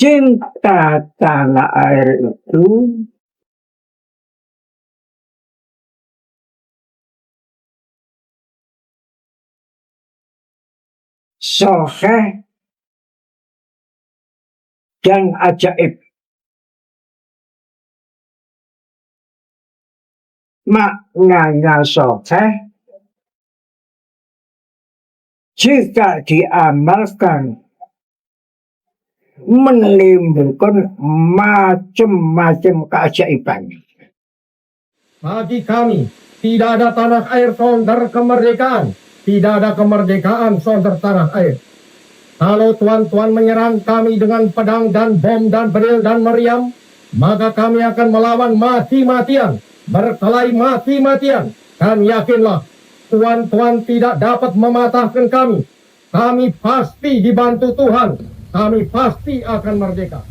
Cinta tanah air itu soheh dan ajaib. Maknanya soheh jika diamalkan menimbulkan macam-macam keajaiban. Bagi kami, tidak ada tanah air sonder kemerdekaan. Tidak ada kemerdekaan sonder tanah air. Kalau tuan-tuan menyerang kami dengan pedang dan bom dan beril dan meriam, maka kami akan melawan mati-matian, berkelahi mati-matian. Dan yakinlah, tuan-tuan tidak dapat mematahkan kami. Kami pasti dibantu Tuhan. Kami pasti akan merdeka.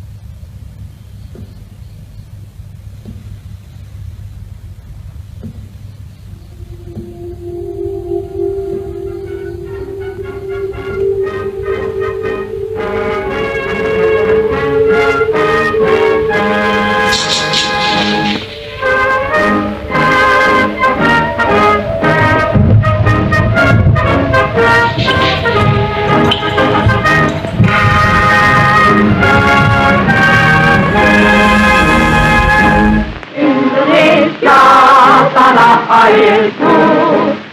Tanah airku,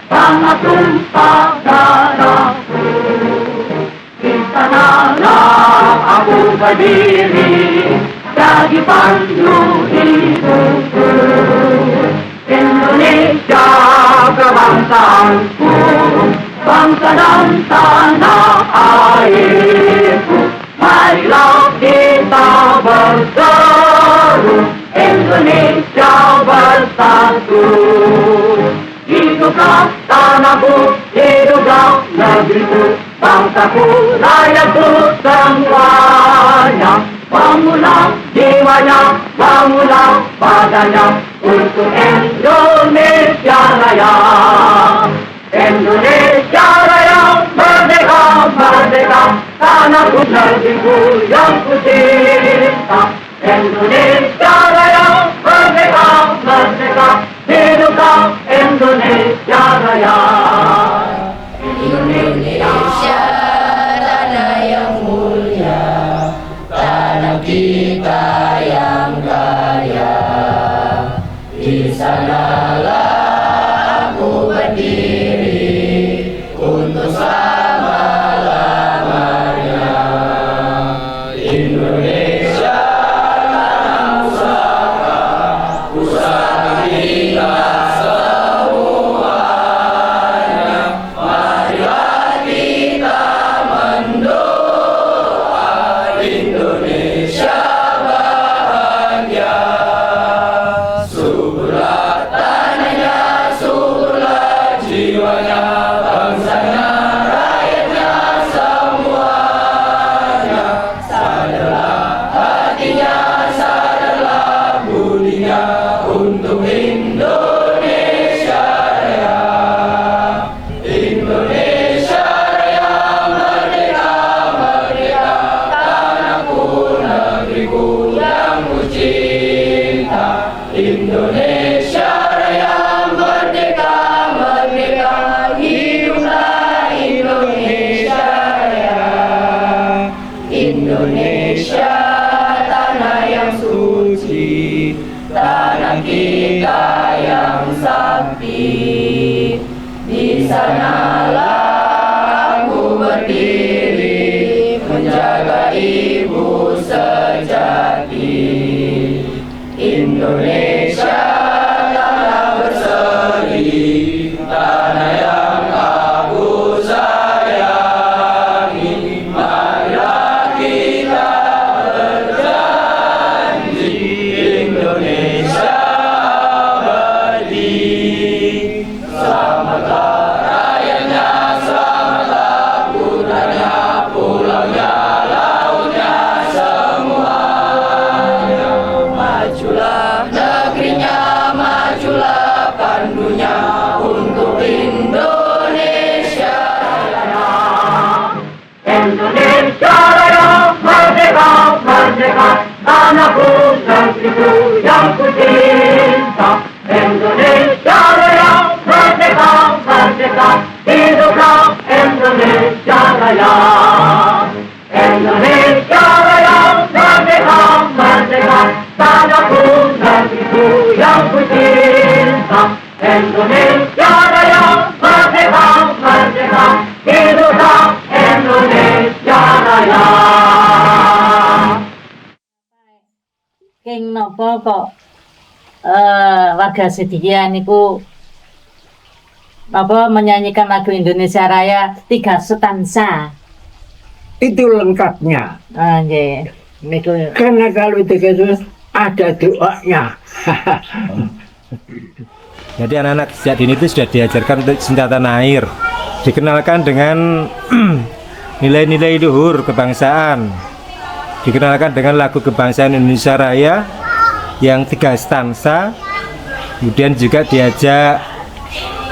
tanah tumpah darahku. Di sanalah aku berdiri, jadi pandu hidupku. Indonesia kebangsaanku, bangsa dan tanah airku. Marilah kita berseru, Indonesia bersatu. Hiduplah tanahku, hiduplah negeriku, bangsaku, rakyatku semuanya. Bangunlah jiwanya, bangunlah badannya untuk Indonesia Raya. Indonesia Raya, merdeka, merdeka, tanahku, negeriku yang ku cinta. Indonesia Raya, merdeka, merdeka, hiduplah Indonesia Raya. Indonesia, tanah yang mulia, tanah kita yang kaya. Di sanalah aku berdiri untuk selama-lamanya. Indonesia, pusaka kita semuanya. Marilah kita mendoa Indonesia bahagia. Suburlah tanahnya, suburlah jiwanya, bangsanya, rakyatnya semuanya. Sadarlah hatinya, sadarlah budinya untuk Indonesia Raya. Indonesia Raya, merdeka, merdeka, tanahku, negeriku yang ku cinta. Indonesia Raya, merdeka, merdeka, hiduplah Indonesia Raya. Indonesia, tanah yang suci, tanah kita yang sakti. Di sanalah aku berdiri, menjaga ibu sejati. Indonesia, tanah berseri, tanah yang aku sayangi. Marilah kita berjanji, Indonesia abadi. Selamatlah rakyatnya, selamatlah putranya, pulaunya, lautnya, semuanya. Majulah negerinya, Indonesia Raya merdeka, merdeka, hiduplah Indonesia Raya. King nopo kok warga Sedia niku apa menyanyikan lagu Indonesia Raya 3 stanza. Itu lengkapnya. Nggih. Niku Karena kalau itu ada doanya. Jadi anak-anak sejak dini itu sudah diajarkan untuk cinta tanah air, dikenalkan dengan nilai-nilai luhur kebangsaan, dikenalkan dengan lagu kebangsaan Indonesia Raya yang 3 stansa, kemudian juga diajak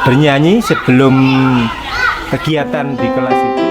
bernyanyi sebelum kegiatan di kelas itu.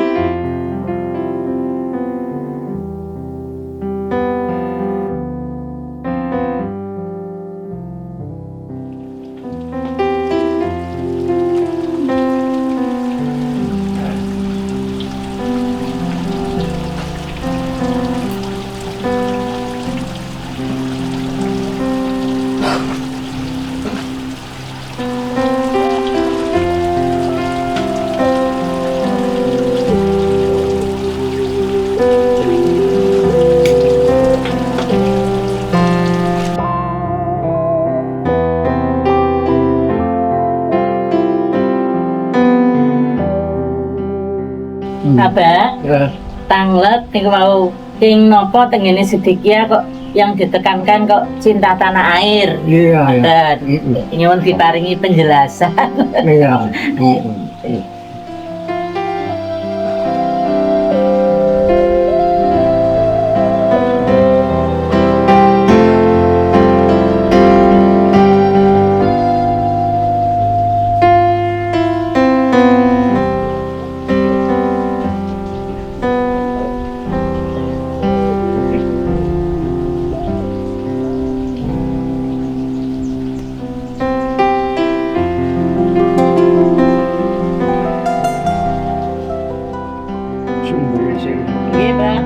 Abah tanglet niku mau King nopo tengene Sedia kok yang ditekankan kok cinta tanah air. Iya, iya. Dan nyuwun diparingi penjelasan. Iya. Nggih, Bang.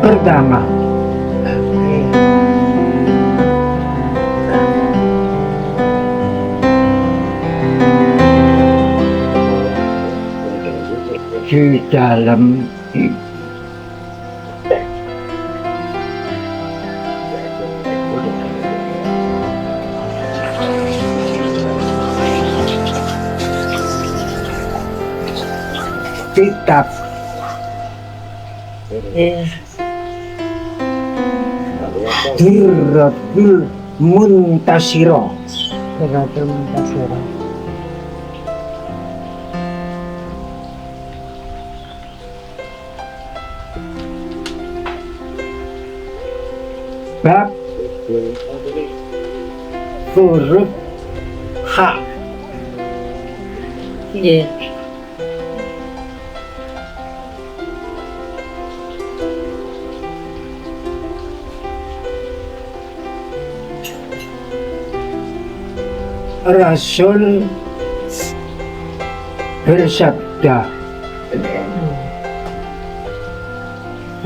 Pertama, di dalam kitab Dirratul Muntasiro bab huruf H. Nggih. Rasul bersabda,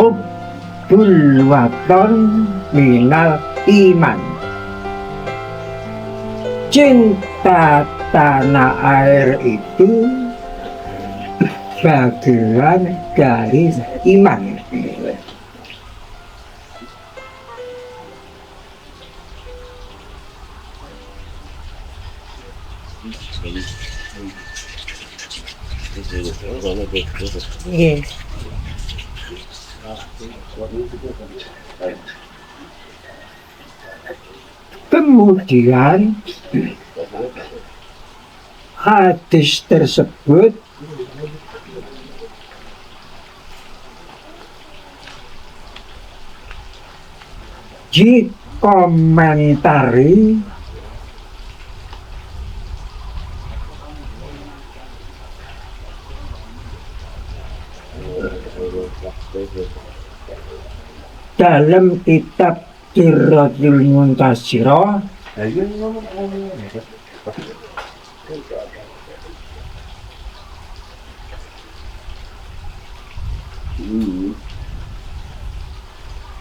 hubbul watan minal iman. Cinta tanah air itu bagian dari iman. Nggih. Kemudian hadis tersebut dikomentari dalam kitab Dirratul Muntasiro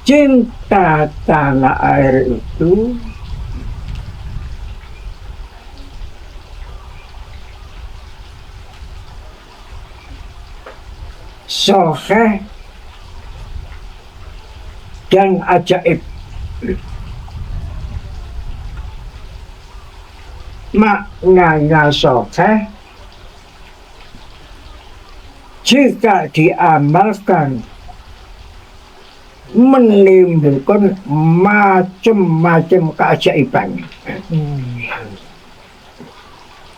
cinta tanah air itu sahih dan ajaib. Maknanya sahih jika diamalkan menimbulkan macam-macam keajaiban.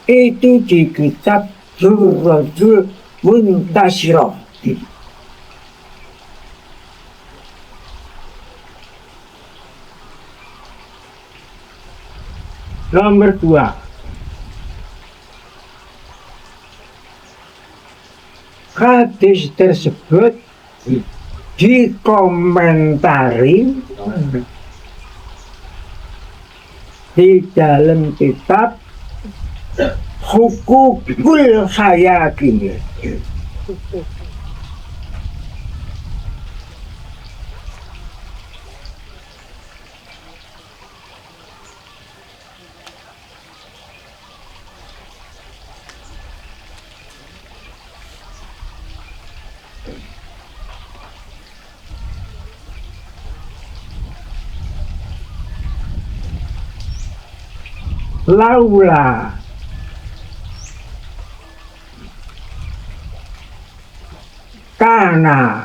Itu di kitab Durrul Muntasirah. Nomor 2, hadis tersebut dikomentari di dalam kitab Hukukul Hayakin. Laula kana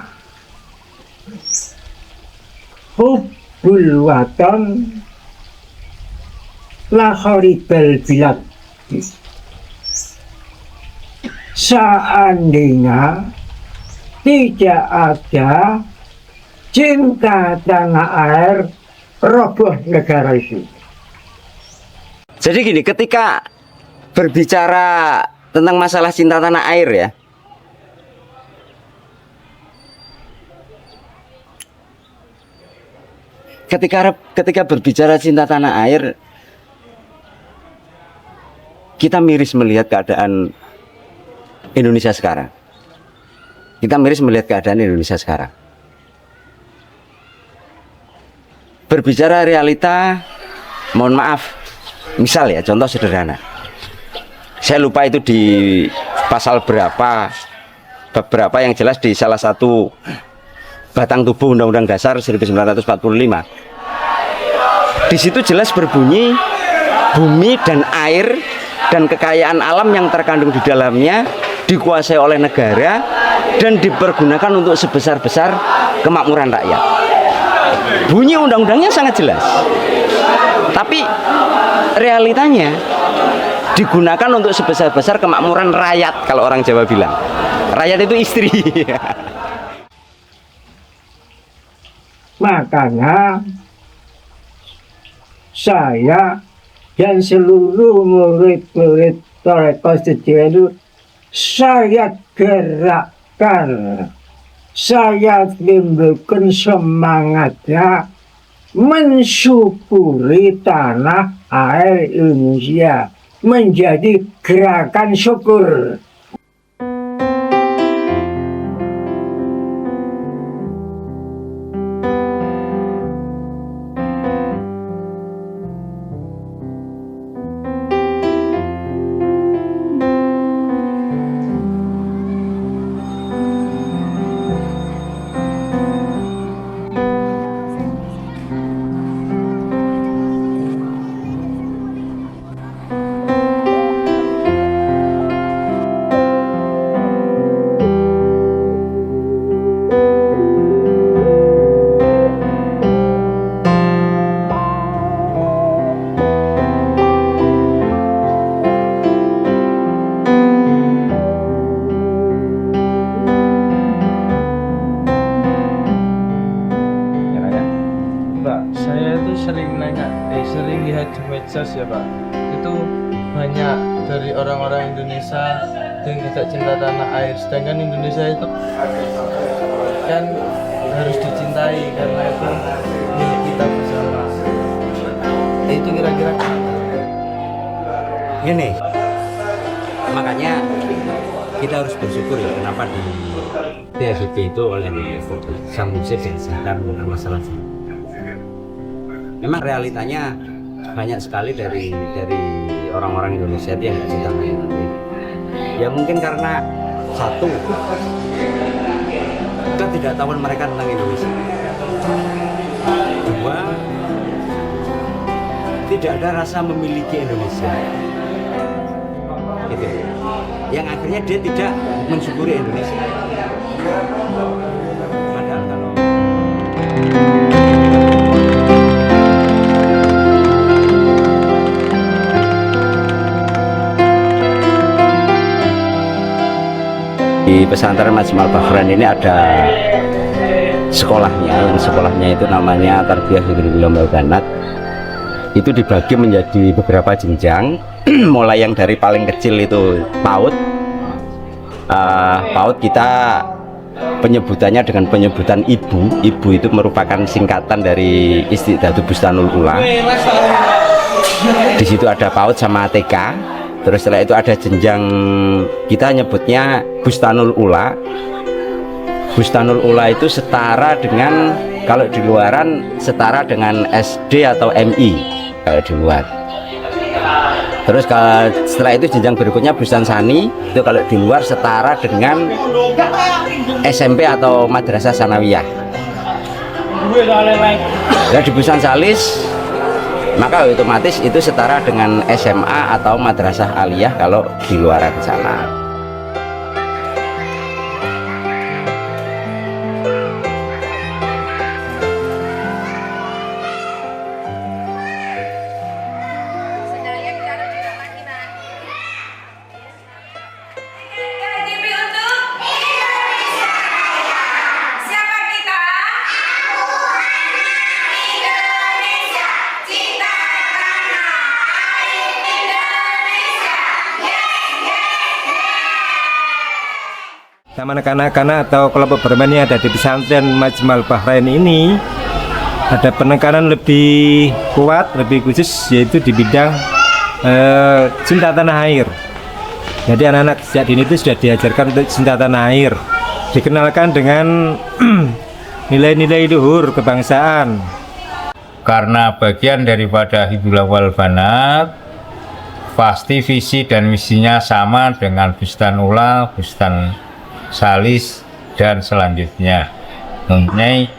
hubbul watan la kharibal bilad. Seandainya tidak ada cinta tanah air, roboh negara itu. Jadi gini, ketika berbicara tentang masalah cinta tanah air ya, ketika berbicara cinta tanah air, kita miris melihat keadaan Indonesia sekarang. Kita miris melihat keadaan Indonesia sekarang. Berbicara realita, mohon maaf. Misal ya, contoh sederhana. Saya lupa itu di pasal berapa, bab berapa, yang jelas di salah satu batang tubuh Undang-Undang Dasar 1945. Di situ jelas berbunyi bumi dan air dan kekayaan alam yang terkandung di dalamnya dikuasai oleh negara dan dipergunakan untuk sebesar-besar kemakmuran rakyat. Bunyi undang-undangnya sangat jelas. Tapi realitanya digunakan untuk sebesar-besar kemakmuran rakyat, kalau orang Jawa bilang. Rakyat itu istri. Makanya saya dan seluruh murid-murid Thoreko Sedikiah itu saya gerakkan, saya timbulkan semangatnya mensyukuri tanah air Indonesia menjadi gerakan syukur. sering lihat di medsos ya Pak, itu banyak dari orang-orang Indonesia yang tidak cinta tanah air, sedangkan Indonesia itu kan harus dicintai karena itu milik kita bersama. Itu kira-kira ini, makanya kita harus bersyukur ya, kenapa di THBP itu oleh Samudja dan Zakat bukan masalah. Memang realitanya banyak sekali dari orang-orang Indonesia itu yang nggak cinta mainan. Ya mungkin karena satu, kita tidak tahu mereka tentang Indonesia. Dua, tidak ada rasa memiliki Indonesia. Gitu. Yang akhirnya dia tidak mensyukuri Indonesia. Padahal kalau di pesantren Majma' Al-Bahrain ini ada sekolahnya, yang sekolahnya itu namanya Tarbiyah Hidrul Ulum wal Banat. Itu dibagi menjadi beberapa jenjang, mulai yang dari paling kecil itu PAUD. PAUD kita penyebutannya dengan penyebutan ibu. Ibu itu merupakan singkatan dari Istiqdatul Bustanul Ula. Di situ ada PAUD sama TK. Terus setelah itu ada jenjang, kita nyebutnya Bustanul Ula. Bustanul Ula itu setara dengan, kalau di luaran setara dengan SD atau MI kalau di luar. Terus kalau setelah itu jenjang berikutnya Bustan Sani, itu kalau di luar setara dengan SMP atau Madrasah Sanawiyah. Dan di Bustan Salis maka otomatis itu setara dengan SMA atau Madrasah Aliyah kalau di luaran sana. Taman kanak-kanak atau kelompok bermain yang ada di pesantren Majma' Al-Bahrain ini ada penekanan lebih kuat, lebih khusus, yaitu di bidang cinta tanah air. Jadi anak-anak sejak dini itu sudah diajarkan untuk cinta tanah air, dikenalkan dengan nilai-nilai luhur kebangsaan. Karena bagian daripada Hidrul Wal Banat, pasti visi dan misinya sama dengan Bustan Ula, Bustan Salis dan selanjutnya, mempunyai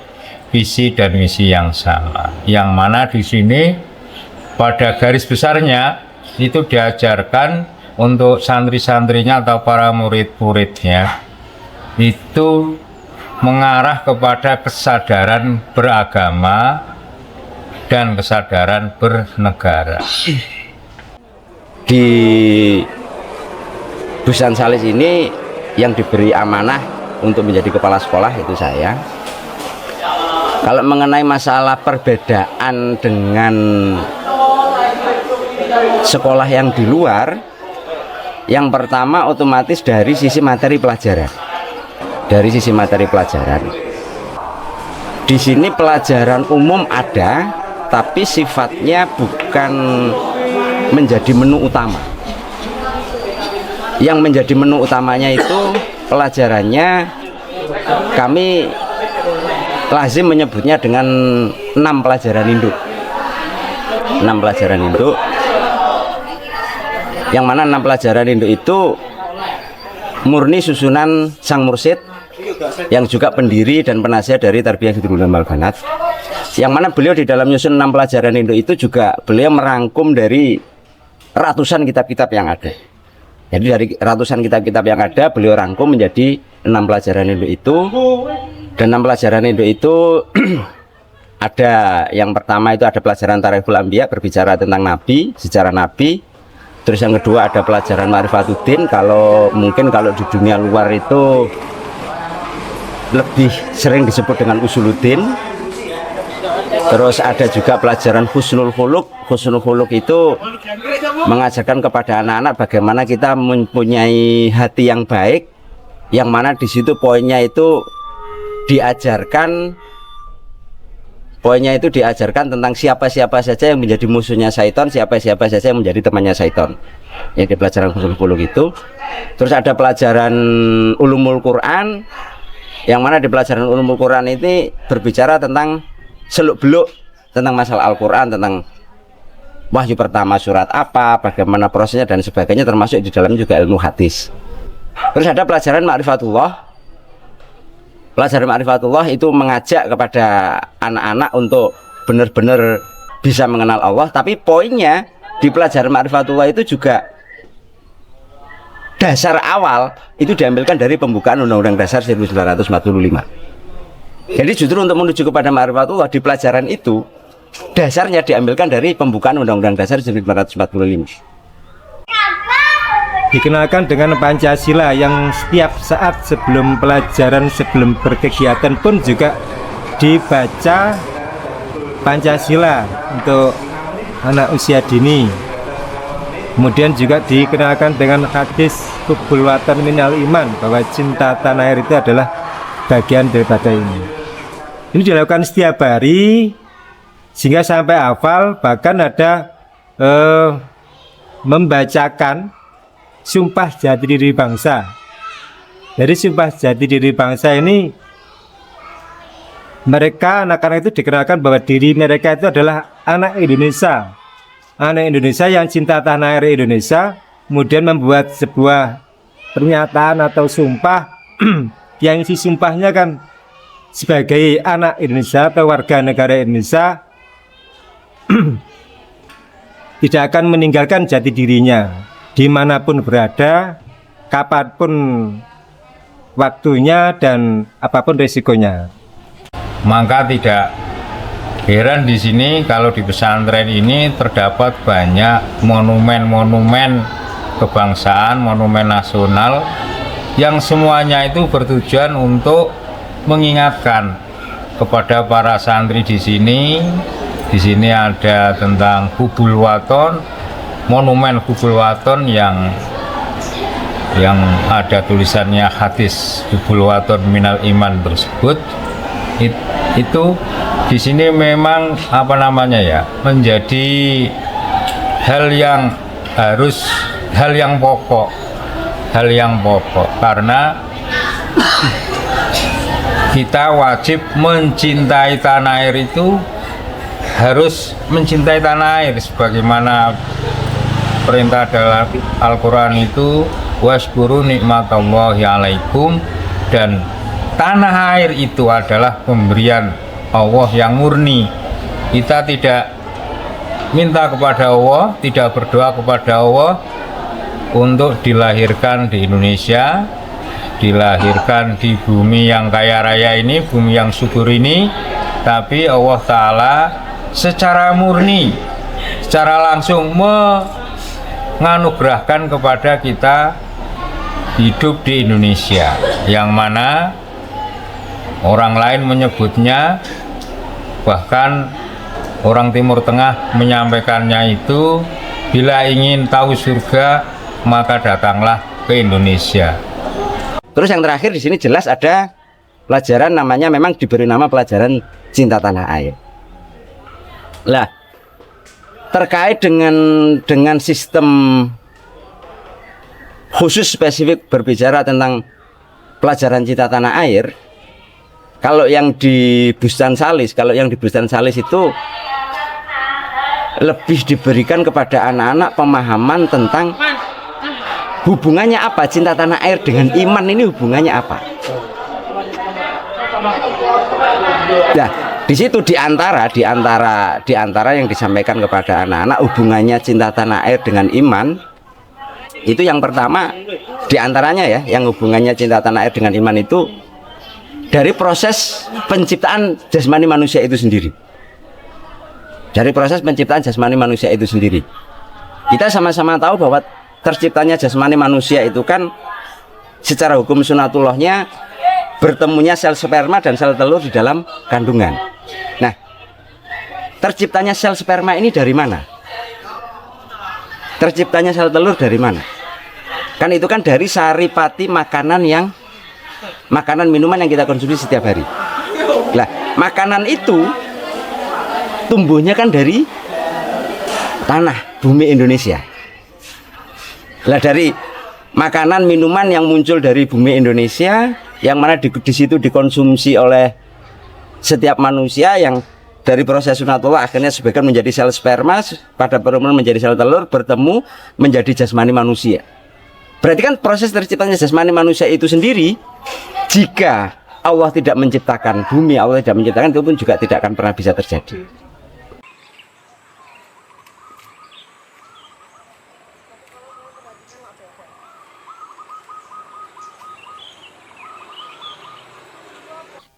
visi dan misi yang sama. Yang mana di sini pada garis besarnya itu diajarkan untuk santri-santrinya atau para murid-muridnya itu mengarah kepada kesadaran beragama dan kesadaran bernegara. Di Bustan Salis ini yang diberi amanah untuk menjadi kepala sekolah itu saya. Kalau mengenai masalah perbedaan dengan sekolah yang di luar, yang pertama otomatis dari sisi materi pelajaran. Dari sisi materi pelajaran, di sini pelajaran umum ada, tapi sifatnya bukan menjadi menu utama. Yang menjadi menu utamanya itu pelajarannya kami lazim menyebutnya dengan 6 pelajaran induk. 6 pelajaran induk, yang mana 6 pelajaran induk itu murni susunan Sang Mursyid yang juga pendiri dan penasihat dari Tarbiyah Hidrul Ulum wal Banat, yang mana beliau di dalam nyusun 6 pelajaran induk itu juga beliau merangkum dari ratusan kitab-kitab yang ada. Jadi dari ratusan kitab-kitab yang ada beliau rangkum menjadi 6 pelajaran induk itu. Dan 6 pelajaran induk itu ada, yang pertama itu ada pelajaran Tarikhul Anbiya, berbicara tentang Nabi, sejarah Nabi. Terus yang kedua ada pelajaran Ma'rifatuddin, kalau mungkin kalau di dunia luar itu lebih sering disebut dengan Usuluddin. Terus ada juga pelajaran Husnul Khuluq. Husnul Khuluq itu mengajarkan kepada anak-anak bagaimana kita mempunyai hati yang baik, yang mana di situ poinnya itu diajarkan tentang siapa-siapa saja yang menjadi musuhnya syaitan, siapa-siapa saja yang menjadi temannya syaitan. Yang di pelajaran Husnul Khuluq itu. Terus ada pelajaran Ulumul Quran, Yang mana di pelajaran Ulumul Quran ini berbicara tentang seluk-beluk tentang masalah Al-Quran, tentang wahyu pertama surat apa, bagaimana prosesnya dan sebagainya, termasuk di dalam juga ilmu hadis. Terus ada pelajaran Ma'rifatullah. Pelajaran Ma'rifatullah itu mengajak kepada anak-anak untuk benar-benar bisa mengenal Allah. Tapi poinnya di pelajaran Ma'rifatullah itu juga dasar awal itu diambilkan dari pembukaan Undang-Undang Dasar 1945. Jadi justru untuk menuju kepada Ma'rifatullah di pelajaran itu dasarnya diambilkan dari pembukaan Undang-Undang Dasar 1945. Dikenalkan dengan Pancasila yang setiap saat sebelum pelajaran, sebelum berkegiatan pun juga dibaca Pancasila untuk anak usia dini. Kemudian juga dikenalkan dengan hadis Hubbul Watan Minal Iman, bahwa cinta tanah air itu adalah bagian daripada ini. Ini dilakukan setiap hari sehingga sampai hafal, bahkan ada membacakan Sumpah Jati Diri Bangsa. Dari Sumpah Jati Diri Bangsa ini, mereka anak-anak itu dikenalkan bahwa diri mereka itu adalah anak Indonesia. Anak Indonesia yang cinta tanah air Indonesia, kemudian membuat sebuah pernyataan atau sumpah yang isi sumpahnya kan sebagai anak Indonesia atau warga negara Indonesia tidak akan meninggalkan jati dirinya dimanapun berada, kapanpun waktunya dan apapun resikonya. Maka tidak heran di sini kalau di pesantren ini terdapat banyak monumen-monumen kebangsaan, monumen nasional yang semuanya itu bertujuan untuk mengingatkan kepada para santri di sini. Di sini ada tentang Hubbul Waton, monumen Hubbul Waton yang ada tulisannya hadis Hubbul Waton Minal Iman tersebut. Itu di sini memang apa namanya ya, menjadi hal yang pokok karena kita wajib mencintai tanah air, itu harus mencintai tanah air sebagaimana perintah dalam Al-Quran itu, waskuru nikmatallahi alaikum, dan tanah air itu adalah pemberian Allah yang murni. Kita tidak minta kepada Allah, tidak berdoa kepada Allah untuk dilahirkan di Indonesia, dilahirkan di bumi yang kaya raya ini, bumi yang subur ini, tapi Allah Ta'ala secara murni, secara langsung menganugerahkan kepada kita hidup di Indonesia, yang mana orang lain menyebutnya, bahkan orang Timur Tengah menyampaikannya itu, bila ingin tahu surga maka datanglah ke Indonesia. Terus yang terakhir di sini jelas ada pelajaran, namanya memang diberi nama pelajaran cinta tanah air. Lah, terkait dengan sistem khusus spesifik berbicara tentang pelajaran cinta tanah air, kalau yang di Bustan Salis itu lebih diberikan kepada anak-anak pemahaman tentang hubungannya apa cinta tanah air dengan iman, ini hubungannya apa. Nah, di situ di antara yang disampaikan kepada anak-anak hubungannya cinta tanah air dengan iman, itu yang pertama di antaranya ya, yang hubungannya cinta tanah air dengan iman itu dari proses penciptaan jasmani manusia itu sendiri. Dari proses penciptaan jasmani manusia itu sendiri. Kita sama-sama tahu bahwa terciptanya jasmani manusia itu kan secara hukum sunatullahnya bertemunya sel sperma dan sel telur di dalam kandungan. Nah, terciptanya sel sperma ini dari mana? Terciptanya sel telur dari mana? Kan itu kan dari saripati makanan minuman yang kita konsumsi setiap hari. Lah, makanan itu tumbuhnya kan dari tanah bumi Indonesia. Lah, dari makanan minuman yang muncul dari bumi Indonesia yang mana di situ dikonsumsi oleh setiap manusia, yang dari proses sunatullah akhirnya sebagian menjadi sel sperma, pada perempuan menjadi sel telur, bertemu menjadi jasmani manusia. Berarti kan proses terciptanya jasmani manusia itu sendiri, jika Allah tidak menciptakan bumi, Allah tidak menciptakan, itu pun juga tidak akan pernah bisa terjadi.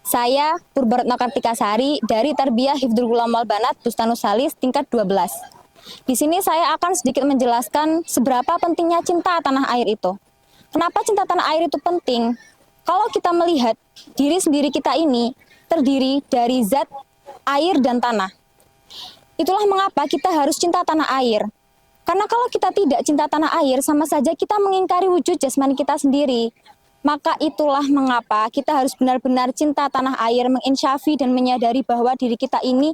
Saya Purbaretno Kartikasari dari Tarbiyah Hifdzul Ghulam wal Banat Bustanus Salis tingkat 12. Di sini saya akan sedikit menjelaskan seberapa pentingnya cinta tanah air itu. Kenapa cinta tanah air itu penting? Kalau kita melihat diri sendiri kita ini terdiri dari zat, air, dan tanah. Itulah mengapa kita harus cinta tanah air. Karena kalau kita tidak cinta tanah air, sama saja kita mengingkari wujud jasmani kita sendiri. Maka itulah mengapa kita harus benar-benar cinta tanah air, menginsyafi dan menyadari bahwa diri kita ini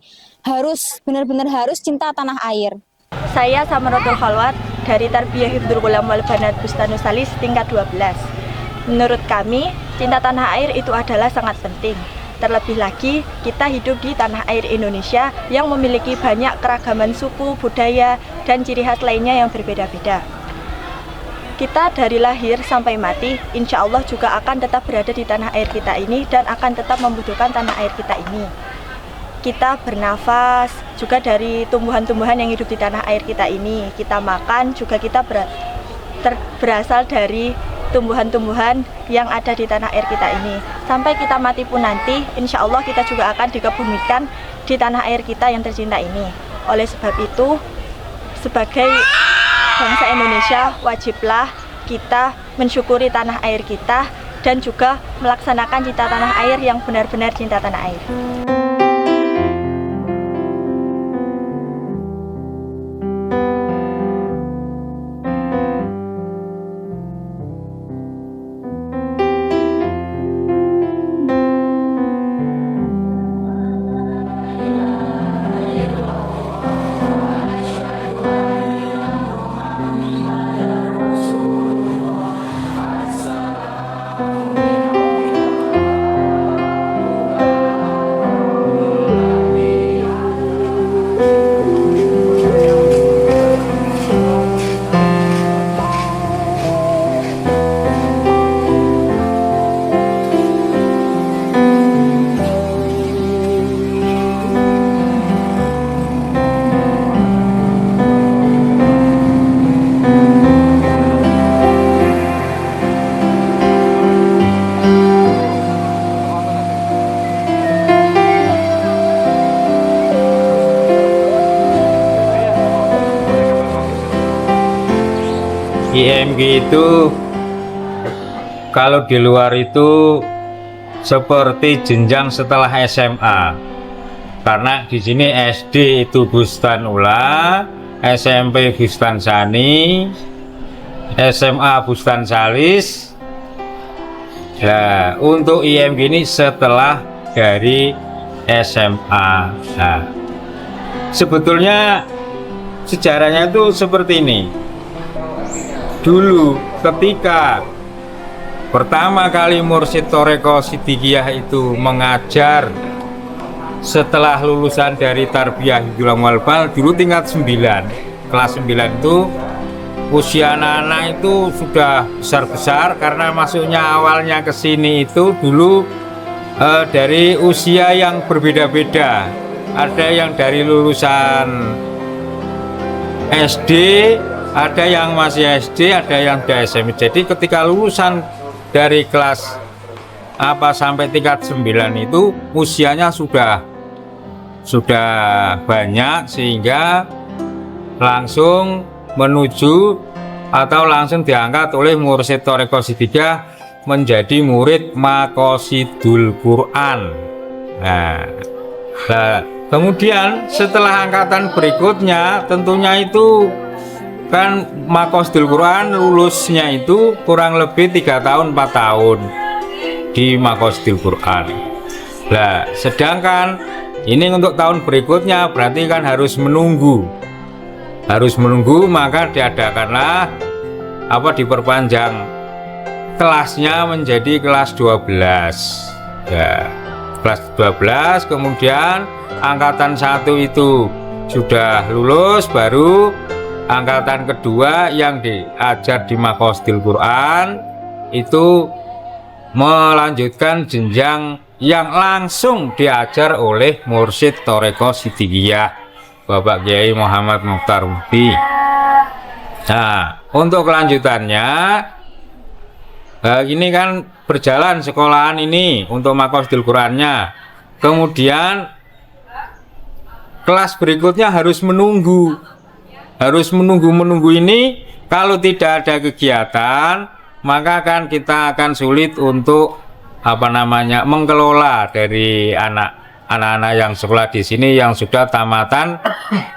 benar-benar harus cinta tanah air. Saya Samaratul Khalwat dari Tarbiyah Hifdzul Ghulam wal Banat Bustanus Salis tingkat 12. Menurut kami, cinta tanah air itu adalah sangat penting. Terlebih lagi, kita hidup di tanah air Indonesia yang memiliki banyak keragaman suku, budaya, dan ciri khas lainnya yang berbeda-beda. Kita dari lahir sampai mati, insya Allah juga akan tetap berada di tanah air kita ini dan akan tetap membutuhkan tanah air kita ini. Kita bernafas juga dari tumbuhan-tumbuhan yang hidup di tanah air kita ini. Kita makan juga kita berasal dari tumbuhan-tumbuhan yang ada di tanah air kita ini. Sampai kita mati pun nanti, insya Allah kita juga akan dikebumikan di tanah air kita yang tercinta ini. Oleh sebab itu, sebagai bangsa Indonesia, wajiblah kita mensyukuri tanah air kita dan juga melaksanakan cinta tanah air yang benar-benar cinta tanah air. IMG itu kalau di luar itu seperti jenjang setelah SMA, karena di sini SD itu Bustan Ula, SMP Bustan Sani, SMA Bustan Salis. Nah, untuk IMG ini setelah dari SMA. Nah, sebetulnya sejarahnya itu seperti ini. Dulu ketika pertama kali Mursyid Thoreko Siddiqiyah itu mengajar setelah lulusan dari Tarbiyah Hifdzul Ghulam wal Banat, dulu tingkat 9, kelas 9 itu usia anak-anak itu sudah besar-besar, karena masuknya awalnya ke sini itu dulu dari usia yang berbeda-beda. Ada yang dari lulusan SD, ada yang masih SD, ada yang di SMP. Jadi ketika lulusan dari kelas sampai tingkat 9 itu usianya sudah banyak, sehingga langsung menuju atau langsung diangkat oleh Mursyid Thoreko Siddiqiyah menjadi murid Maqasidul Quran. Nah, kemudian setelah angkatan berikutnya tentunya itu kan Maqasidul Quran lulusnya itu kurang lebih 3 tahun 4 tahun di Maqasidul Quran. Nah, sedangkan ini untuk tahun berikutnya berarti kan harus menunggu, maka diadakanlah diperpanjang kelasnya menjadi kelas 12. Ya, kelas 12, kemudian angkatan 1 itu sudah lulus, baru angkatan kedua yang diajar di Maqasidul Quran itu melanjutkan jenjang yang langsung diajar oleh Mursyid Thariqah Siddiqiyah Bapak Kiai Muhammad Mukhtar Mufti. Nah, untuk kelanjutannya ini kan berjalan sekolahan ini untuk Maqasidul Qurannya. Kemudian kelas berikutnya harus menunggu ini. Kalau tidak ada kegiatan, maka kan kita akan sulit untuk mengelola dari anak-anak yang sekolah di sini yang sudah tamatan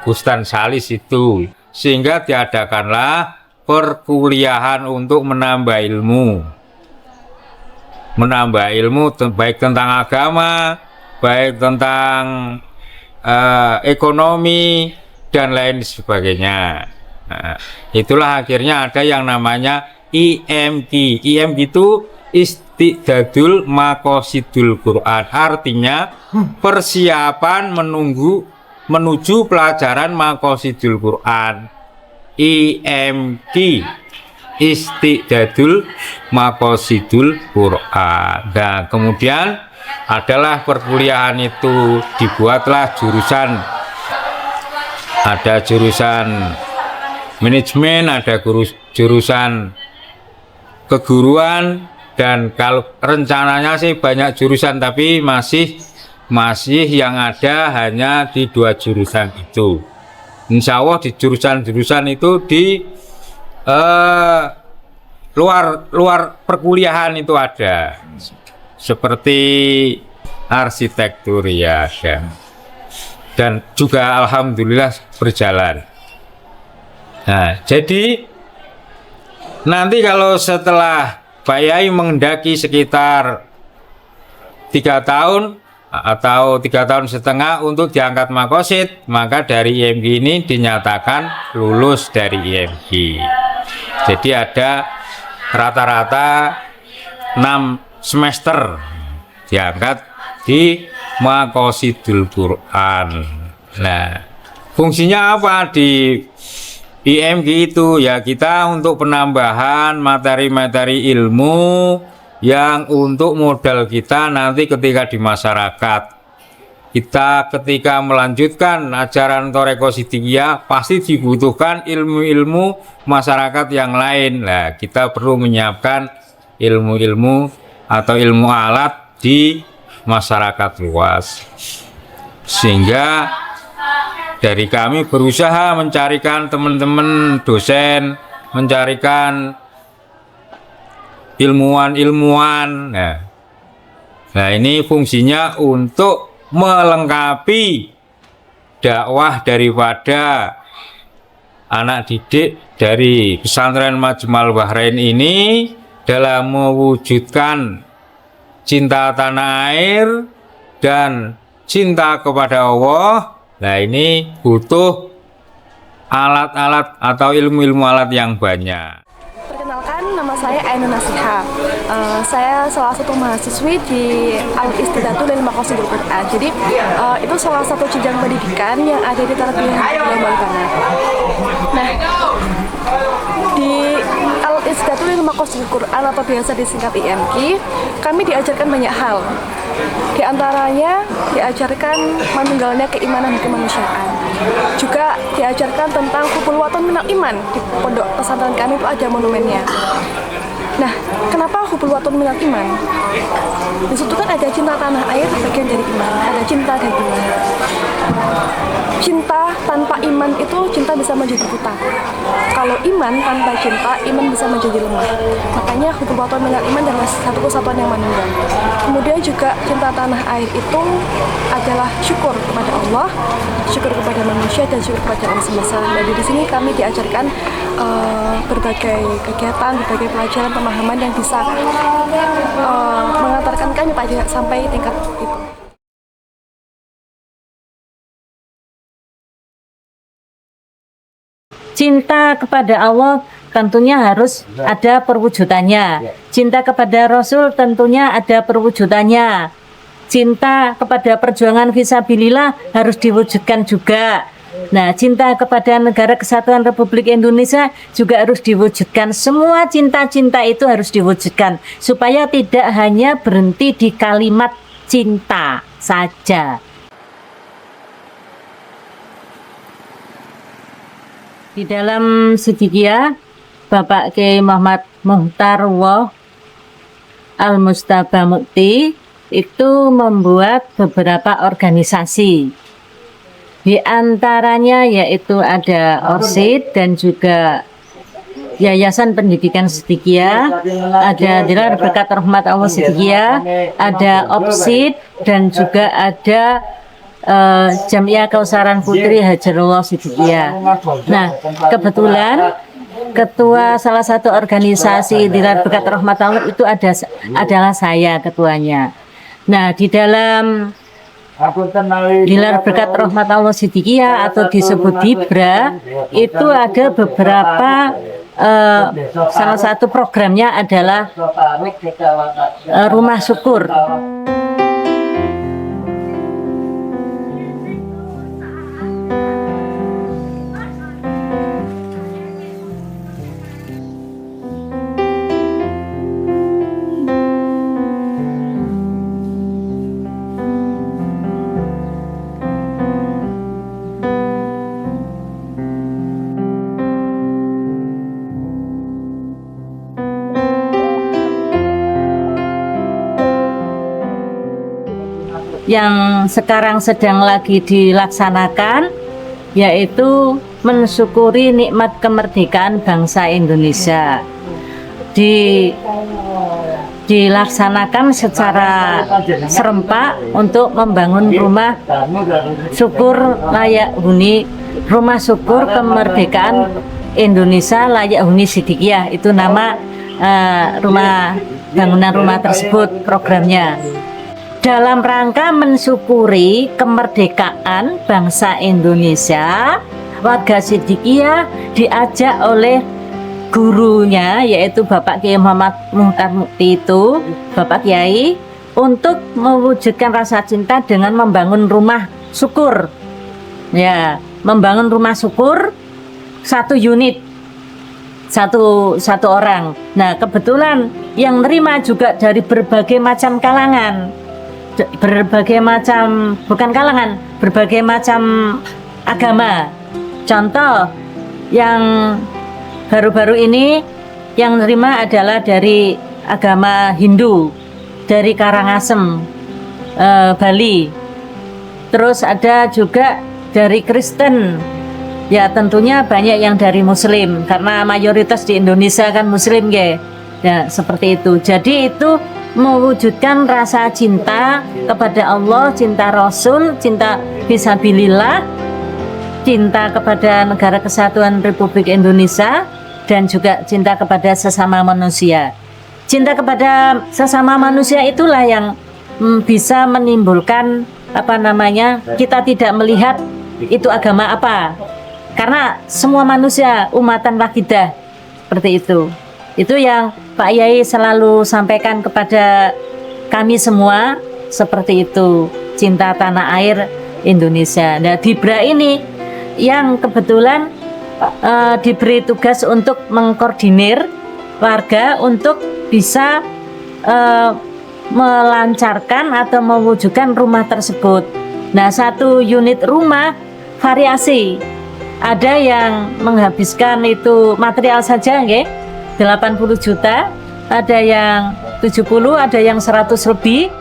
Bustan Salis itu, sehingga diadakanlah perkuliahan untuk menambah ilmu baik tentang agama, baik tentang ekonomi dan lain sebagainya. Nah, itulah akhirnya ada yang namanya IMQ. IMQ itu Istiqdadul Maqasidul Quran, artinya persiapan menuju pelajaran Maqasidul Quran. IMQ, Istiqdadul Maqasidul Quran. Nah, kemudian adalah perkuliahan itu dibuatlah jurusan. Ada jurusan manajemen, ada jurusan keguruan, dan kalau rencananya sih banyak jurusan, tapi masih yang ada hanya di 2 jurusan itu. Insya Allah di jurusan-jurusan itu di luar perkuliahan itu ada, seperti arsitektur ya, dan juga alhamdulillah berjalan. Nah, jadi nanti kalau setelah Pak Yai menghendaki sekitar 3 tahun atau 3 tahun setengah untuk diangkat Maqasid, maka dari IMQ ini dinyatakan lulus dari IMQ. Jadi ada rata-rata 6 semester diangkat di Maqasidul Quran. Nah, fungsinya apa di IMQ itu? Ya, kita untuk penambahan materi-materi ilmu yang untuk modal kita nanti ketika di masyarakat. Kita ketika melanjutkan ajaran Thariqah Siddiqiyah pasti dibutuhkan ilmu-ilmu masyarakat yang lain. Nah, kita perlu menyiapkan ilmu-ilmu atau ilmu alat di masyarakat luas, sehingga dari kami berusaha mencarikan teman-teman dosen, mencarikan ilmuwan-ilmuwan. Nah, ini fungsinya untuk melengkapi dakwah daripada anak didik dari pesantren Majma'ul Bahrain ini dalam mewujudkan cinta tanah air dan cinta kepada Allah. Nah, ini butuh alat-alat atau ilmu-ilmu alat yang banyak. Perkenalkan, nama saya Ainun Nasiha. Saya salah satu mahasiswi di Al-Istiqdatul Lil Maqasidul Quran. Jadi itu salah satu jenjang pendidikan yang ada di Tarbiyah Global Banat. Nah, di Al-Istiqdatul Lil Maqasidul Quran atau biasa disingkat IMQ, kami diajarkan banyak hal. Di antaranya diajarkan meninggalnya keimanan dan kemanusiaan. Juga diajarkan tentang hubul waton minal iman. Di pondok pesantren kami itu ada monumennya. Nah, kenapa hubul waton minal iman? Di situ kan ada cinta tanah air bagian dari iman, ada cinta daging. Cinta tanpa iman itu cinta bisa menjadi buta. Kalau iman tanpa cinta, iman bisa menjadi lemah. Makanya hubul waton minal iman adalah satu kesatuan yang menunggal. Kemudian juga cinta tanah air itu adalah syukur kepada Allah, syukur kepada manusia, dan syukur kepada alam semesta. Jadi di sini kami diajarkan berbagai kegiatan, berbagai pelajaran, pemahaman yang bisa mengantarkan kami pada sampai tingkat itu. Cinta kepada Allah tentunya harus ada perwujudannya. Cinta kepada Rasul tentunya ada perwujudannya. Cinta kepada perjuangan fisabilillah harus diwujudkan juga. Nah, cinta kepada Negara Kesatuan Republik Indonesia juga harus diwujudkan. Semua cinta-cinta itu harus diwujudkan supaya tidak hanya berhenti di kalimat cinta saja. Di dalam Siddiqiyah, Bapak Kiai Muhammad Muhtar Al-Mustaba Mukti itu membuat beberapa organisasi. Di antaranya yaitu ada ORSID dan juga Yayasan Pendidikan Siddiqiyah, ada Dilar Berkat Rahmat Allah Siddiqiyah, ada OPSID dan juga ada Jamiah Kausaran Putri Hajarullah Siddiqiyah. Nah, kebetulan ketua salah satu organisasi Dilar Berkat Rahmat Allah itu adalah saya ketuanya. Nah, di dalam Dilar Berkat Rahmat Allah Siddiqiyah atau disebut DIBRA itu ada beberapa salah satu programnya adalah Rumah Syukur. Yang sekarang sedang lagi dilaksanakan yaitu mensyukuri nikmat kemerdekaan bangsa Indonesia. Dilaksanakan secara serempak untuk membangun rumah syukur layak huni, rumah syukur kemerdekaan Indonesia layak huni Siddiqiyah. Itu nama bangunan rumah tersebut, programnya. Dalam rangka mensyukuri kemerdekaan bangsa Indonesia, warga Siddiqiyah diajak oleh gurunya yaitu Bapak Kiai Muhammad Muhtar Mukti itu, Bapak Kiai, untuk mewujudkan rasa cinta dengan membangun rumah syukur. Ya, membangun rumah syukur satu unit, satu orang. Nah, kebetulan yang nerima juga dari berbagai macam kalangan. Berbagai macam, bukan kalangan, berbagai macam agama. Contoh yang baru-baru ini yang menerima adalah dari agama Hindu, dari Karangasem, Bali. Terus ada juga dari Kristen. Ya, tentunya banyak yang dari Muslim karena mayoritas di Indonesia kan Muslim, ya, seperti itu. Jadi itu mewujudkan rasa cinta kepada Allah, cinta Rasul, cinta fisabilillah, cinta kepada Negara Kesatuan Republik Indonesia, dan juga cinta kepada sesama manusia. Cinta kepada sesama manusia itulah yang bisa menimbulkan kita tidak melihat itu agama apa, karena semua manusia umatan wahidah, seperti itu. Itu yang Pak Yai selalu sampaikan kepada kami semua, seperti itu, cinta tanah air Indonesia. Nah, DIBRA ini yang kebetulan diberi tugas untuk mengkoordinir warga untuk bisa melancarkan atau mewujudkan rumah tersebut. Nah, satu unit rumah variasi. Ada yang menghabiskan itu material saja, 80 juta, ada yang 70, ada yang 100 lebih.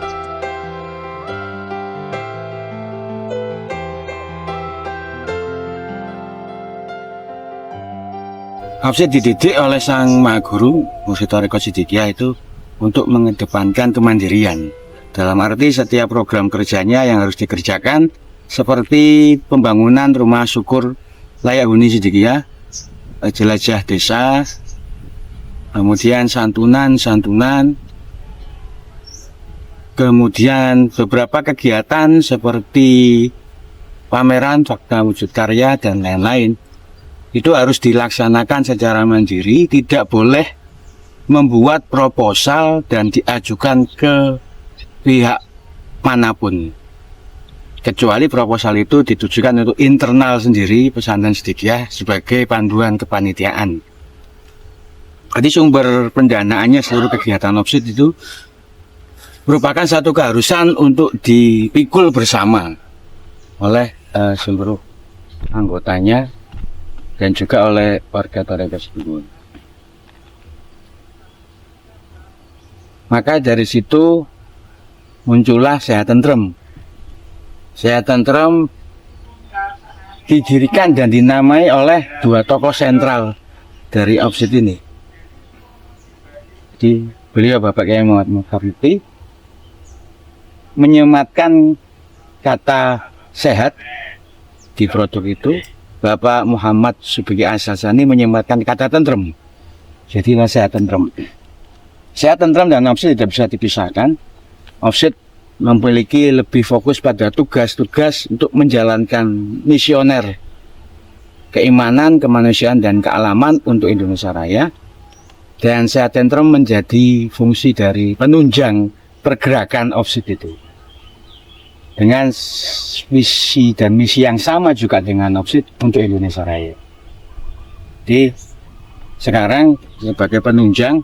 Hafsid dididik oleh sang Maha Guru Mursyid Thariqah Siddiqiyah itu untuk mengedepankan kemandirian. Dalam arti setiap program kerjanya yang harus dikerjakan seperti pembangunan rumah syukur layak huni Siddiqiyah, jelajah desa, kemudian santunan, kemudian beberapa kegiatan seperti pameran fakta wujud karya dan lain-lain. itu harus dilaksanakan secara mandiri, tidak boleh membuat proposal dan diajukan ke pihak manapun, kecuali proposal itu ditujukan untuk internal sendiri pesantren Siddiqiyah sebagai panduan kepanitiaan. Jadi sumber pendanaannya seluruh kegiatan OPSID itu merupakan satu keharusan untuk dipikul bersama oleh seluruh anggotanya dan juga oleh warga Tarekat Siddiqiyah. Maka dari situ muncullah Sehat Tentrem. Sehat Tentrem didirikan dan dinamai oleh dua tokoh sentral dari OPSID ini. Jadi beliau Bapak Kiai Muhammad Mukharriti menyematkan kata sehat di produk itu, Bapak Muhammad Subeki Asasani menyematkan kata tentrem. Jadilah Sehat Tentrem. Sehat Tentrem dan OPSID tidak bisa dipisahkan. OPSID memiliki lebih fokus pada tugas-tugas untuk menjalankan misioner keimanan, kemanusiaan, dan kealaman untuk Indonesia Raya. Dan Sehat Tentrem menjadi fungsi dari penunjang pergerakan OPSID itu. Dengan visi dan misi yang sama juga dengan OPSID untuk Indonesia Raya. Jadi sekarang sebagai penunjang,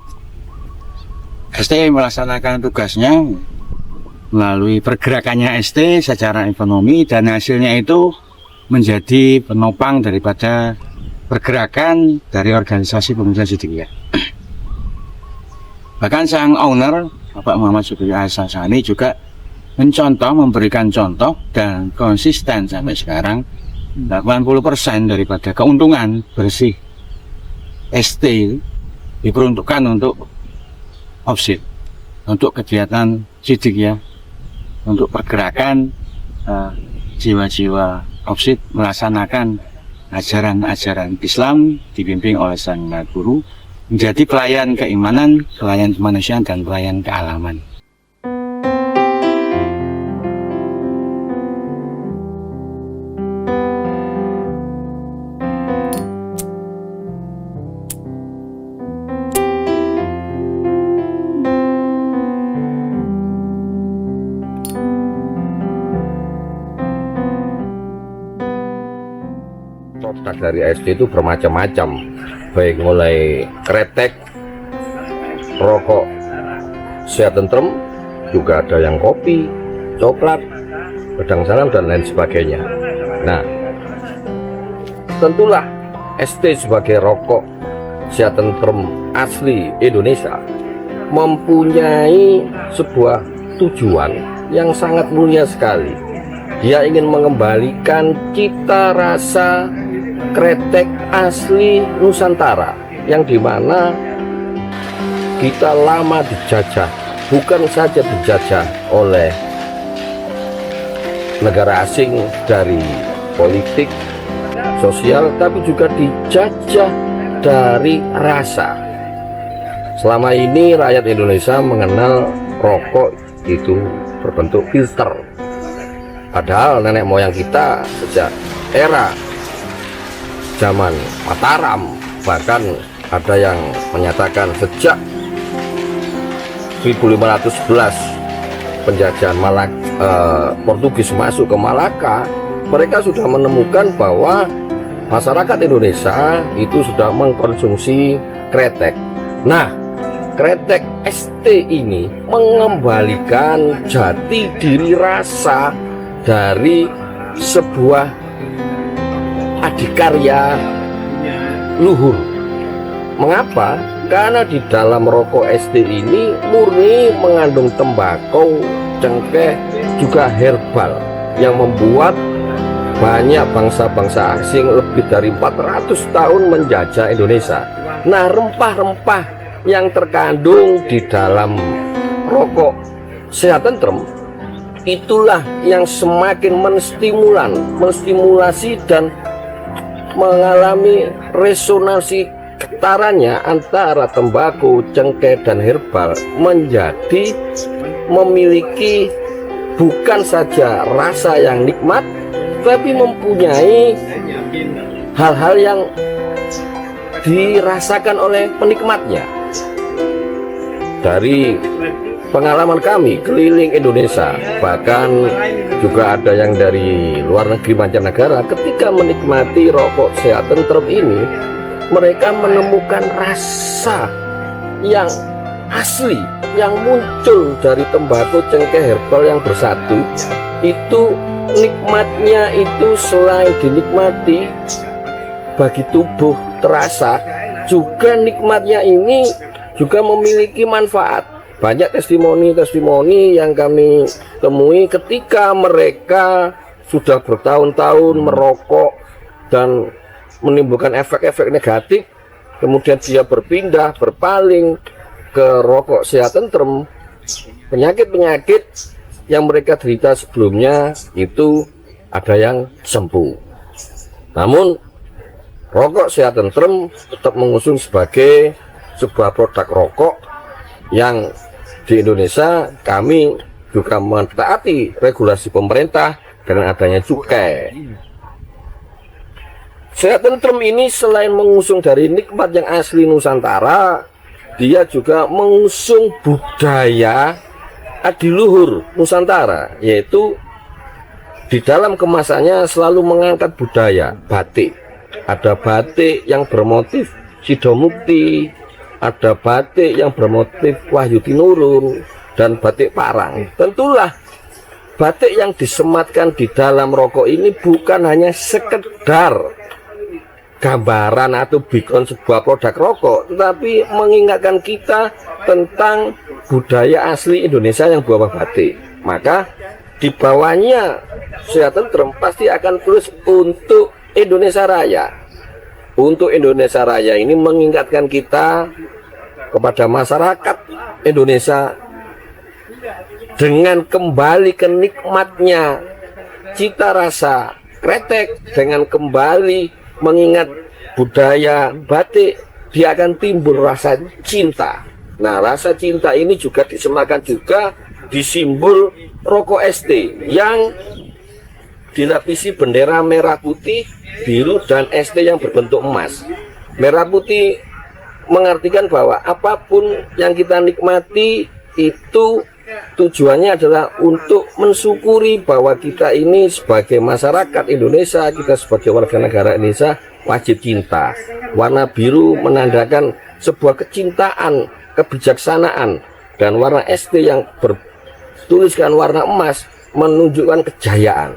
ST melaksanakan tugasnya melalui pergerakannya ST secara ekonomi, dan hasilnya itu menjadi penopang daripada pergerakan dari organisasi pemuda Siddiqiyah. Bahkan sang owner Bapak Muhammad Subeki Asasani juga mencontoh, memberikan contoh dan konsisten sampai sekarang. 80% daripada keuntungan bersih ST diperuntukkan untuk OPSID, untuk kegiatan Siddiqiyah, untuk pergerakan jiwa-jiwa OPSID melaksanakan ajaran-ajaran Islam dibimbing oleh sang guru, menjadi pelayan keimanan, pelayan kemanusiaan, dan pelayan kealaman. Produk dari SD itu bermacam-macam, baik mulai kretek, rokok Sehat Tentrem, juga ada yang kopi, coklat, pedang salam, dan lain sebagainya. Nah, tentulah SD sebagai rokok Sehat Tentrem asli Indonesia mempunyai sebuah tujuan yang sangat mulia sekali. Dia ingin mengembalikan cita rasa kretek asli Nusantara, yang dimana kita lama dijajah, bukan saja dijajah oleh negara asing dari politik, sosial, tapi juga dijajah dari rasa. Selama ini rakyat Indonesia mengenal rokok itu berbentuk filter, padahal nenek moyang kita sejak era zaman Mataram, bahkan ada yang menyatakan sejak 1511 penjajahan Portugis masuk ke Malaka, mereka sudah menemukan bahwa masyarakat Indonesia itu sudah mengkonsumsi kretek. Nah, kretek ST ini mengembalikan jati diri rasa dari sebuah adikarya luhur. Mengapa? Karena di dalam rokok ST ini murni mengandung tembakau, cengkeh, juga herbal yang membuat banyak bangsa-bangsa asing lebih dari 400 tahun menjajah Indonesia. Nah, rempah-rempah yang terkandung di dalam rokok Sehat Tentrem itulah yang semakin menstimulasi dan mengalami resonansi getarannya antara tembakau, cengkeh, dan herbal menjadi memiliki bukan saja rasa yang nikmat, tapi mempunyai hal-hal yang dirasakan oleh penikmatnya. Dari pengalaman kami keliling Indonesia, bahkan juga ada yang dari luar negeri mancanegara, ketika menikmati rokok sehat tentrem ini, mereka menemukan rasa yang asli yang muncul dari tembakau cengkeh herbal yang bersatu. Itu nikmatnya itu selain dinikmati bagi tubuh terasa, juga nikmatnya ini juga memiliki manfaat. Banyak testimoni-testimoni yang kami temui ketika mereka sudah bertahun-tahun merokok dan menimbulkan efek-efek negatif, kemudian dia berpindah, berpaling ke rokok sehat tentrem, penyakit-penyakit yang mereka derita sebelumnya itu ada yang sembuh. Namun rokok sehat tentrem tetap mengusung sebagai sebuah produk rokok yang di Indonesia kami juga mentaati regulasi pemerintah dengan adanya cukai. Sehat tentrem ini selain mengusung dari nikmat yang asli Nusantara, dia juga mengusung budaya adiluhur Nusantara, yaitu di dalam kemasannya selalu mengangkat budaya batik. Ada batik yang bermotif Sidomukti, ada batik yang bermotif Wahyu Tinurun, dan batik Parang. Tentulah batik yang disematkan di dalam rokok ini bukan hanya sekedar gambaran atau beacon sebuah produk rokok, tetapi mengingatkan kita tentang budaya asli Indonesia yang berwarna batik. Maka di bawahnya sehat tentrem pasti akan tulis untuk Indonesia Raya. Untuk Indonesia Raya ini mengingatkan kita kepada masyarakat Indonesia dengan kembali ke nikmatnya cita rasa kretek, dengan kembali mengingat budaya batik, dia akan timbul rasa cinta. Nah, rasa cinta ini juga disematkan juga di simbol rokok ST yang dilapisi bendera merah putih, biru, dan ST yang berbentuk emas. Merah putih mengartikan bahwa apapun yang kita nikmati itu tujuannya adalah untuk mensyukuri bahwa kita ini sebagai masyarakat Indonesia, kita sebagai warga negara Indonesia wajib cinta. Warna biru menandakan sebuah kecintaan, kebijaksanaan, dan warna ST yang bertuliskan warna emas menunjukkan kejayaan.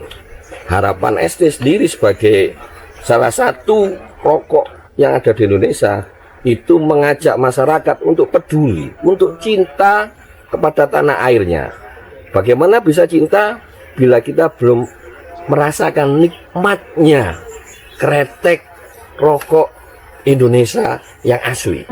Harapan ST sendiri sebagai salah satu rokok yang ada di Indonesia itu mengajak masyarakat untuk peduli, untuk cinta kepada tanah airnya. Bagaimana bisa cinta bila kita belum merasakan nikmatnya kretek rokok Indonesia yang asli.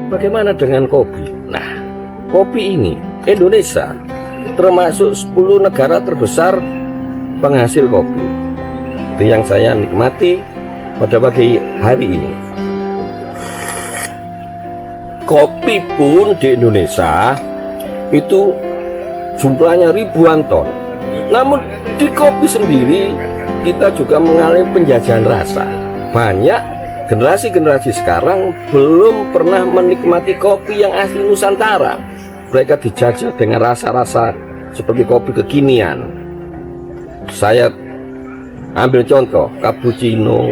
Bagaimana dengan kopi? Nah, kopi ini Indonesia termasuk 10 negara terbesar penghasil kopi. Itu yang saya nikmati pada pagi hari ini. Kopi pun di Indonesia itu jumlahnya ribuan ton. Namun di kopi sendiri kita juga mengalami penjajahan rasa. Banyak generasi-generasi sekarang belum pernah menikmati kopi yang asli Nusantara. Mereka dijajah dengan rasa-rasa seperti kopi kekinian. Saya ambil contoh cappuccino,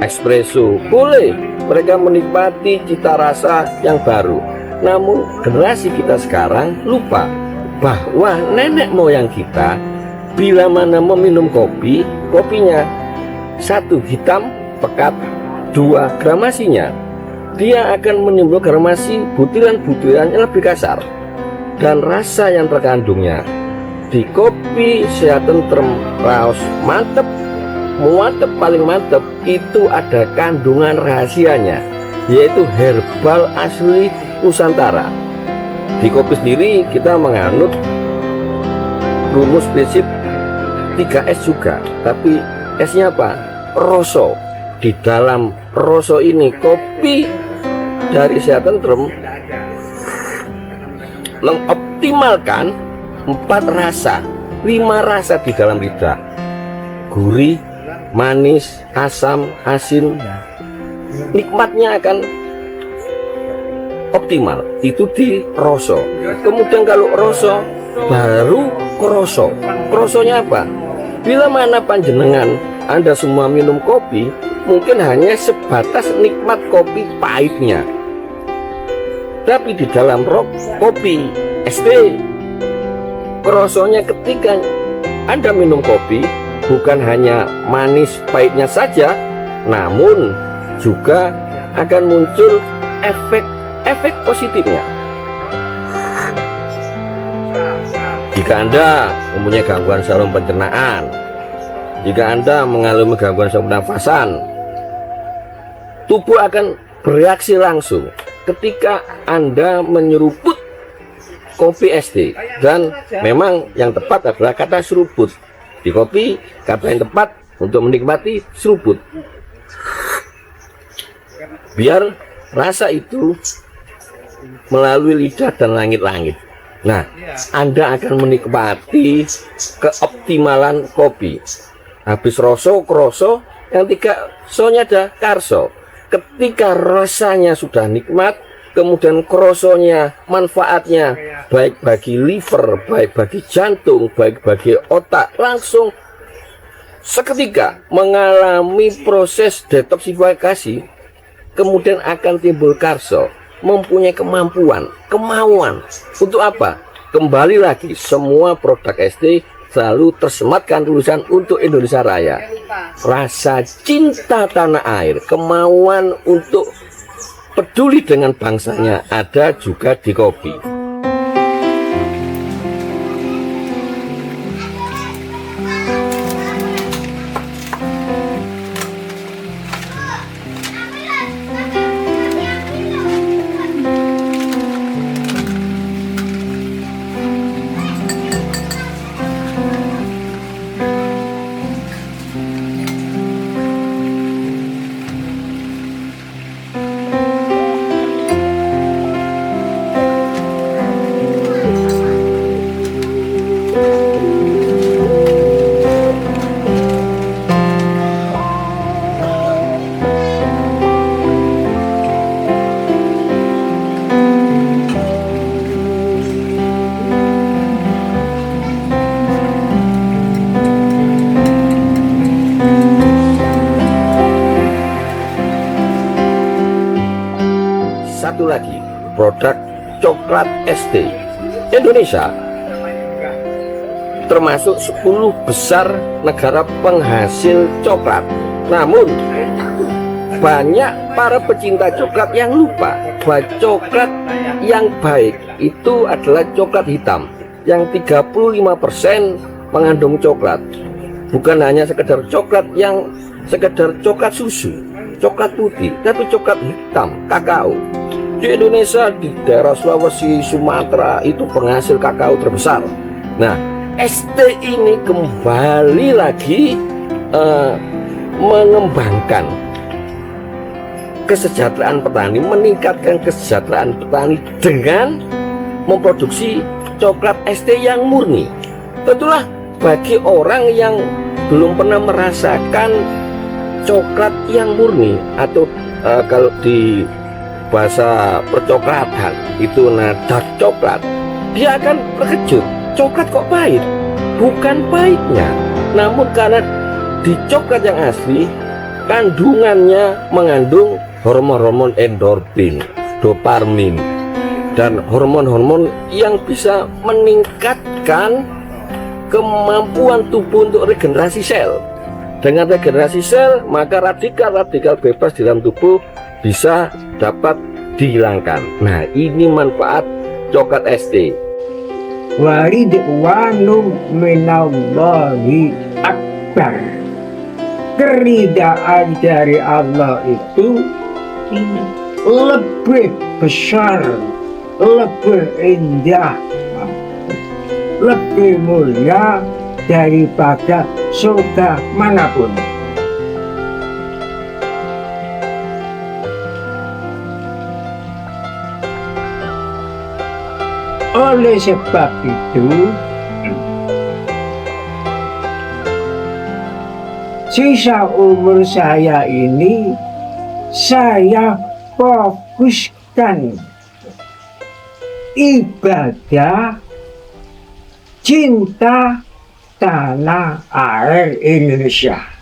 espresso, boleh mereka menikmati cita rasa yang baru. Namun generasi kita sekarang lupa bahwa nenek moyang kita bila mana meminum kopi, kopinya satu hitam pekat, kedua, gramasinya, dia akan menimbulkan gramasi butiran-butiran yang lebih kasar, dan rasa yang terkandungnya di kopi sehat tentrem raos mantep, muantep paling mantep itu ada kandungan rahasianya, yaitu herbal asli Nusantara. Di kopi sendiri kita menganut rumus prinsip 3S juga, tapi S-nya apa? Roso. Di dalam roso ini kopi dari sehat tentrem mengoptimalkan 4 rasa, 5 rasa di dalam lidah: gurih, manis, asam, asin. Nikmatnya akan optimal. Itu di roso. Kemudian kalau roso baru kroso. Krosonya apa? Bila mana panjenengan Anda semua minum kopi, mungkin hanya sebatas nikmat kopi pahitnya. Tapi di dalam kopi ST, krosonya ketika Anda minum kopi bukan hanya manis pahitnya saja, namun juga akan muncul efek positifnya. Jika Anda mempunyai gangguan saluran pencernaan, jika Anda mengalami gangguan saluran pernafasan, tubuh akan bereaksi langsung ketika Anda menyeruput kopi ST. Dan memang yang tepat adalah kata seruput. Di kopi, kata yang tepat untuk menikmati seruput. Biar rasa itu melalui lidah dan langit-langit. Nah, Anda akan menikmati keoptimalan kopi. Habis roso, kroso, yang 3 so-nya ada karso. Ketika rasanya sudah nikmat, kemudian krosonya, manfaatnya baik bagi liver, baik bagi jantung, baik bagi otak, langsung seketika mengalami proses detoksifikasi, kemudian akan timbul karso. Mempunyai kemampuan, kemauan untuk apa? Kembali lagi, semua produk ST selalu tersematkan tulisan untuk Indonesia Raya. Rasa cinta tanah air, kemauan untuk peduli dengan bangsanya ada juga di kopi. Satu lagi, produk coklat ST. Indonesia termasuk 10 besar negara penghasil coklat. Namun banyak para pecinta coklat yang lupa bahwa coklat yang baik itu adalah coklat hitam yang 35% mengandung coklat. Bukan hanya sekedar coklat yang sekedar coklat susu, coklat putih, tapi coklat hitam, kakao. Di Indonesia, di daerah Sulawesi, Sumatera itu penghasil kakao terbesar. Nah, ST ini kembali lagi mengembangkan kesejahteraan petani, meningkatkan kesejahteraan petani dengan memproduksi coklat ST yang murni. Tentulah bagi orang yang belum pernah merasakan coklat yang murni atau kalau di bahasa percoklatan itu dark coklat, dia akan terkejut. Coklat kok pahit? Bukan pahitnya, namun karena di coklat yang asli kandungannya mengandung hormon-hormon endorfin, dopamin, dan hormon-hormon yang bisa meningkatkan kemampuan tubuh untuk regenerasi sel. Dengan regenerasi sel, maka radikal-radikal bebas di dalam tubuh bisa dapat dihilangkan. Nah, ini manfaat coklat ST. Waridwanum minallahi akbar. Keridaan dari Allah itu lebih besar, lebih indah, lebih mulia daripada surga manapun. Oleh sebab itu, sisa umur saya ini saya fokuskan ibadah cinta tanah air Indonesia.